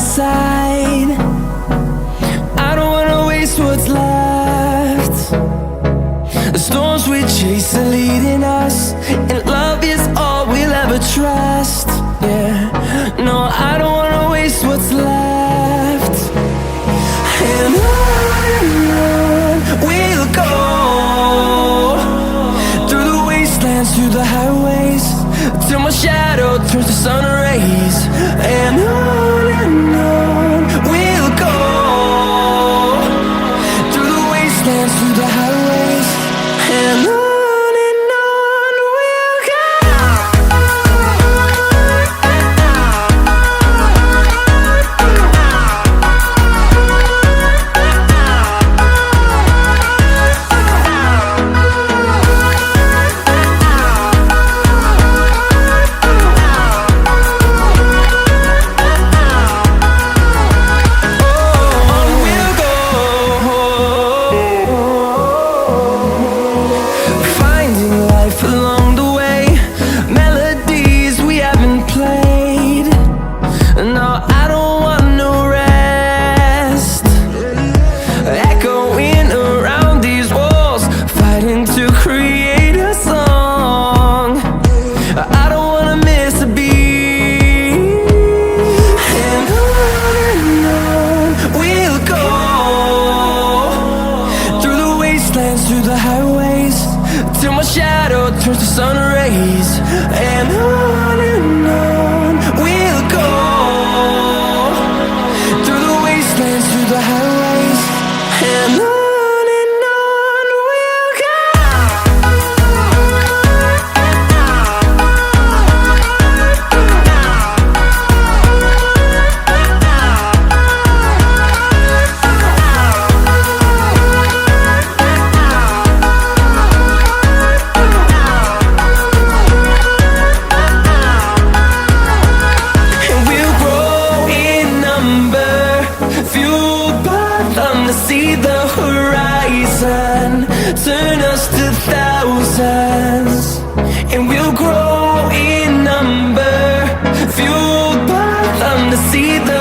side. I don't wanna waste what's left. The storms we chase are leading us, and love is all we'll ever trust. Yeah, no, I don't wanna waste what's left. And on we'll go, through the wastelands, through the highways, till my shadow turns to sun rays. And on we'll go, through the wastelands, through the highways, and on we'll go. Through the highways, till my shadow turns to sun rays. And on we'll go, through the wastelands, through the highways, and on we'll go. To see the horizon turn us to thousands, and we'll grow in number, fueled by them to see the